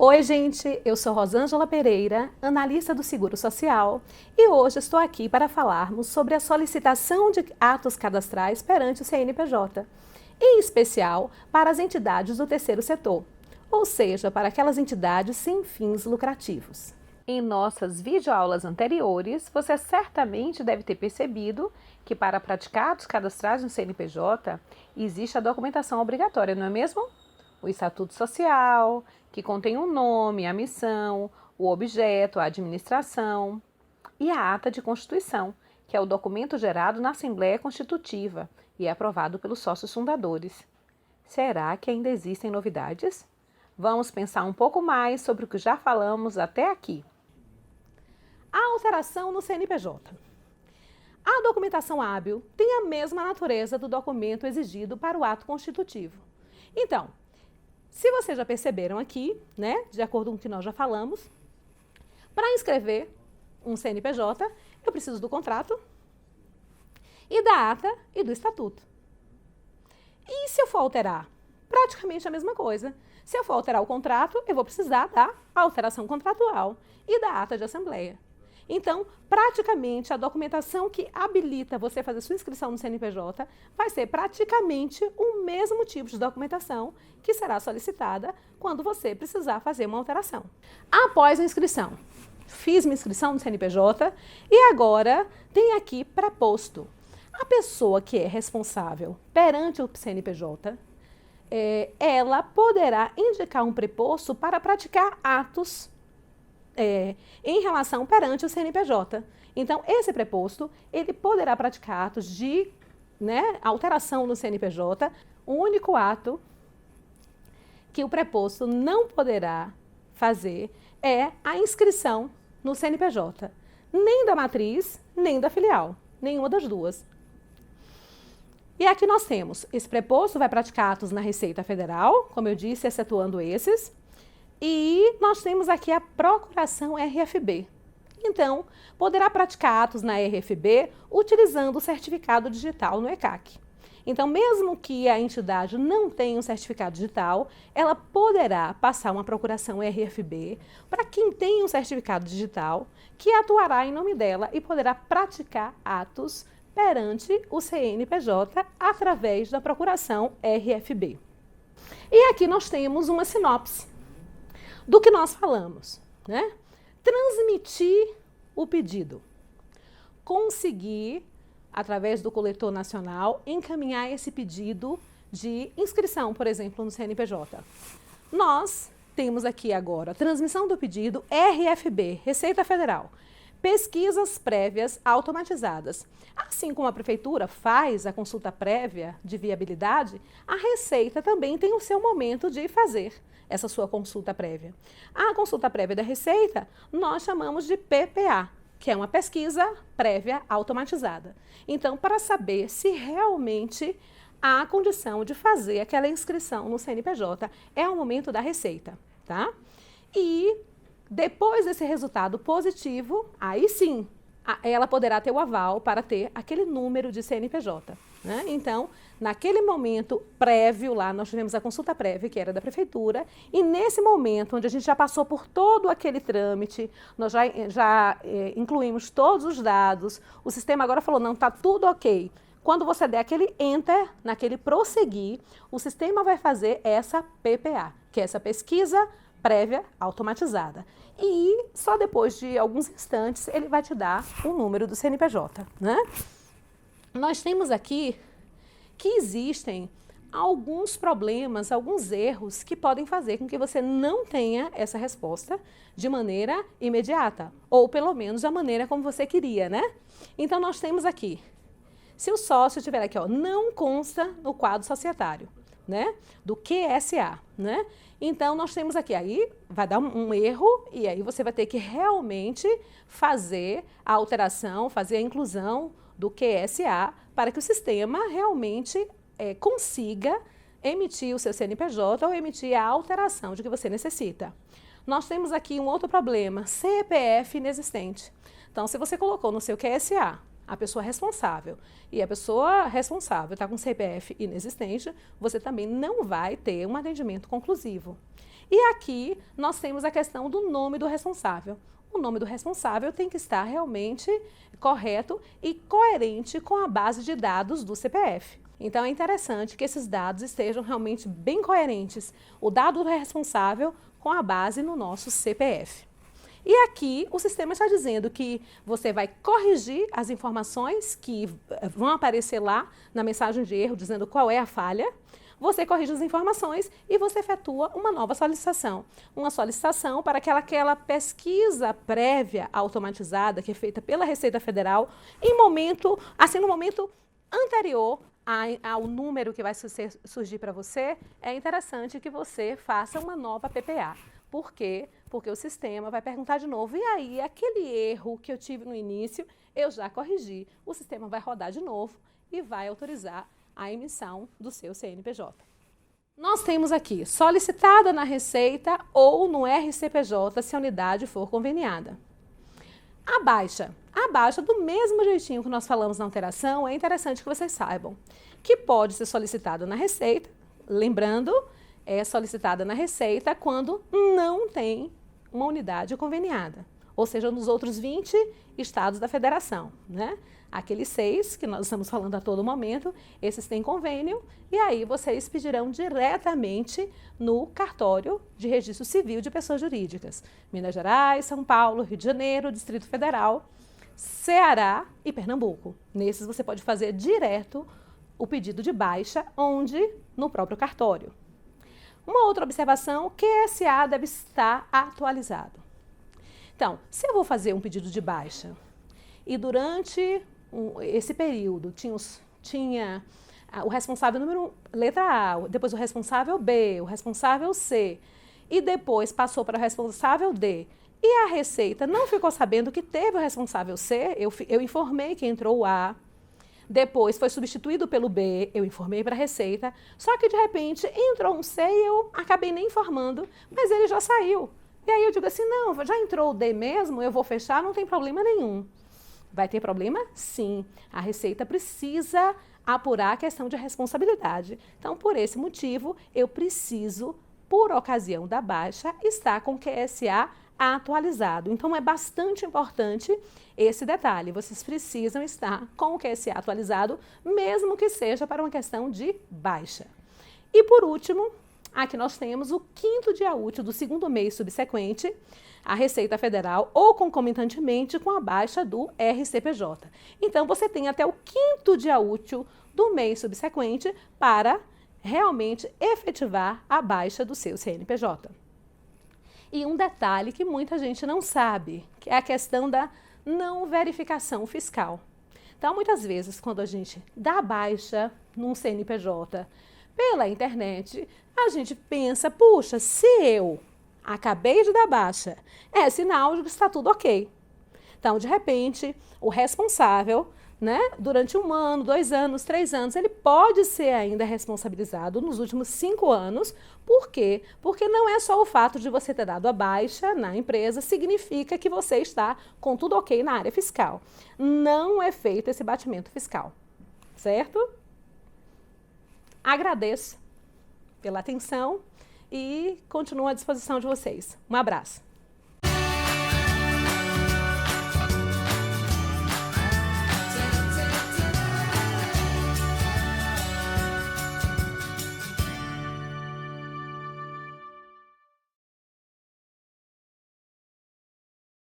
Oi, gente, eu sou Rosângela Pereira, analista do Seguro Social, e hoje estou aqui para falarmos sobre a solicitação de atos cadastrais perante o CNPJ, em especial para as entidades do terceiro setor, ou seja, para aquelas entidades sem fins lucrativos. Em nossas videoaulas anteriores, você certamente deve ter percebido que para praticar atos cadastrais no CNPJ, existe a documentação obrigatória, não é mesmo? O Estatuto Social, que contém o nome, a missão, o objeto, a administração, e a Ata de Constituição, que é o documento gerado na Assembleia Constitutiva e é aprovado pelos sócios fundadores. Será que ainda existem novidades? Vamos pensar um pouco mais sobre o que já falamos até aqui. A alteração no CNPJ. A documentação hábil tem a mesma natureza do documento exigido para o ato constitutivo. Então, se vocês já perceberam aqui, né, de acordo com o que nós já falamos, para inscrever um CNPJ, eu preciso do contrato e da ata e do estatuto. E se eu for alterar? Praticamente a mesma coisa. Se eu for alterar o contrato, eu vou precisar da alteração contratual e da ata de assembleia. Então, praticamente, a documentação que habilita você a fazer sua inscrição no CNPJ vai ser praticamente o mesmo tipo de documentação que será solicitada quando você precisar fazer uma alteração. Após a inscrição, fiz minha inscrição no CNPJ e agora tem aqui preposto. A pessoa que é responsável perante o CNPJ, ela poderá indicar um preposto para praticar atos em relação perante o CNPJ. Então, esse preposto, ele poderá praticar atos de alteração no CNPJ. O único ato que o preposto não poderá fazer é a inscrição no CNPJ. Nem da matriz, nem da filial. Nenhuma das duas. E aqui nós temos, esse preposto vai praticar atos na Receita Federal, como eu disse, excetuando esses. E nós temos aqui a procuração RFB. Então, poderá praticar atos na RFB utilizando o certificado digital no ECAC. Então, mesmo que a entidade não tenha um certificado digital, ela poderá passar uma procuração RFB para quem tem um certificado digital, que atuará em nome dela e poderá praticar atos perante o CNPJ através da procuração RFB. E aqui nós temos uma sinopse do que nós falamos, né? Transmitir o pedido. Conseguir, através do coletor nacional, encaminhar esse pedido de inscrição, por exemplo, no CNPJ. Nós temos aqui agora transmissão do pedido RFB, Receita Federal. Pesquisas prévias automatizadas. Assim como a Prefeitura faz a consulta prévia de viabilidade, a Receita também tem o seu momento de fazer essa sua consulta prévia. A consulta prévia da Receita nós chamamos de PPA, que é uma pesquisa prévia automatizada. Então, para saber se realmente há condição de fazer aquela inscrição no CNPJ, é o momento da Receita, tá? E depois desse resultado positivo, aí sim, ela poderá ter o aval para ter aquele número de CNPJ. Né? Então, naquele momento prévio lá, nós tivemos a consulta prévia, que era da Prefeitura, e nesse momento, onde a gente já passou por todo aquele trâmite, nós já incluímos todos os dados, o sistema agora falou, não, está tudo ok. Quando você der aquele Enter, naquele prosseguir, o sistema vai fazer essa PPA, que é essa pesquisa prévia automatizada. E só depois de alguns instantes ele vai te dar o número do CNPJ, né? Nós temos aqui que existem alguns problemas, alguns erros que podem fazer com que você não tenha essa resposta de maneira imediata, ou pelo menos da maneira como você queria, né? Então nós temos aqui, se o sócio tiver aqui, ó, não consta no quadro societário, né, do QSA, né? Então, nós temos aqui, aí vai dar um erro e aí você vai ter que realmente fazer a alteração, fazer a inclusão do QSA para que o sistema realmente consiga emitir o seu CNPJ ou emitir a alteração de que você necessita. Nós temos aqui um outro problema, CPF inexistente. Então, se você colocou no seu QSA a pessoa responsável e a pessoa responsável está com CPF inexistente, você também não vai ter um atendimento conclusivo. E aqui nós temos a questão do nome do responsável. O nome do responsável tem que estar realmente correto e coerente com a base de dados do CPF. Então é interessante que esses dados estejam realmente bem coerentes. O dado do responsável com a base no nosso CPF. E aqui o sistema está dizendo que você vai corrigir as informações que vão aparecer lá na mensagem de erro, dizendo qual é a falha. Você corrige as informações e você efetua uma nova solicitação. Uma solicitação para aquela pesquisa prévia automatizada que é feita pela Receita Federal no momento anterior ao número que vai surgir para você. É interessante que você faça uma nova PPA. Por quê? Porque o sistema vai perguntar de novo, e aí, aquele erro que eu tive no início, eu já corrigi. O sistema vai rodar de novo e vai autorizar a emissão do seu CNPJ. Nós temos aqui, solicitada na Receita ou no RCPJ, se a unidade for conveniada. A baixa do mesmo jeitinho que nós falamos na alteração, é interessante que vocês saibam que pode ser solicitada na Receita, lembrando, é solicitada na Receita quando não tem uma unidade conveniada, ou seja, nos outros 20 estados da federação, né? Aqueles 6 que nós estamos falando a todo momento, esses têm convênio, e aí vocês pedirão diretamente no cartório de registro civil de pessoas jurídicas. Minas Gerais, São Paulo, Rio de Janeiro, Distrito Federal, Ceará e Pernambuco. Nesses você pode fazer direto o pedido de baixa, onde? No próprio cartório. Uma outra observação, o QSA deve estar atualizado. Então, se eu vou fazer um pedido de baixa e durante esse período tinha o responsável número 1, letra A, depois o responsável B, o responsável C, e depois passou para o responsável D, e a Receita não ficou sabendo que teve o responsável C, eu informei que entrou o A, depois foi substituído pelo B, eu informei para a Receita, só que de repente entrou um C e eu acabei nem informando, mas ele já saiu. E aí eu digo assim, não, já entrou o D mesmo, eu vou fechar, não tem problema nenhum. Vai ter problema? Sim. A Receita precisa apurar a questão de responsabilidade. Então, por esse motivo, eu preciso, por ocasião da baixa, estar com o QSA atualizado. Então, é bastante importante esse detalhe. Vocês precisam estar com o QSA atualizado, mesmo que seja para uma questão de baixa. E, por último, aqui nós temos o 5º dia útil do 2º mês subsequente à Receita Federal ou concomitantemente com a baixa do RCPJ. Então, você tem até o 5º dia útil do mês subsequente para realmente efetivar a baixa do seu CNPJ. E um detalhe que muita gente não sabe, que é a questão da não verificação fiscal. Então, muitas vezes, quando a gente dá baixa num CNPJ pela internet, a gente pensa, puxa, se eu acabei de dar baixa, é sinal de que está tudo ok. Então, de repente, o responsável, né, durante 1 ano, 2 anos, 3 anos, ele pode ser ainda responsabilizado nos últimos 5 anos. Por quê? Porque não é só o fato de você ter dado a baixa na empresa, significa que você está com tudo ok na área fiscal. Não é feito esse batimento fiscal, certo? Agradeço pela atenção e continuo à disposição de vocês. Um abraço.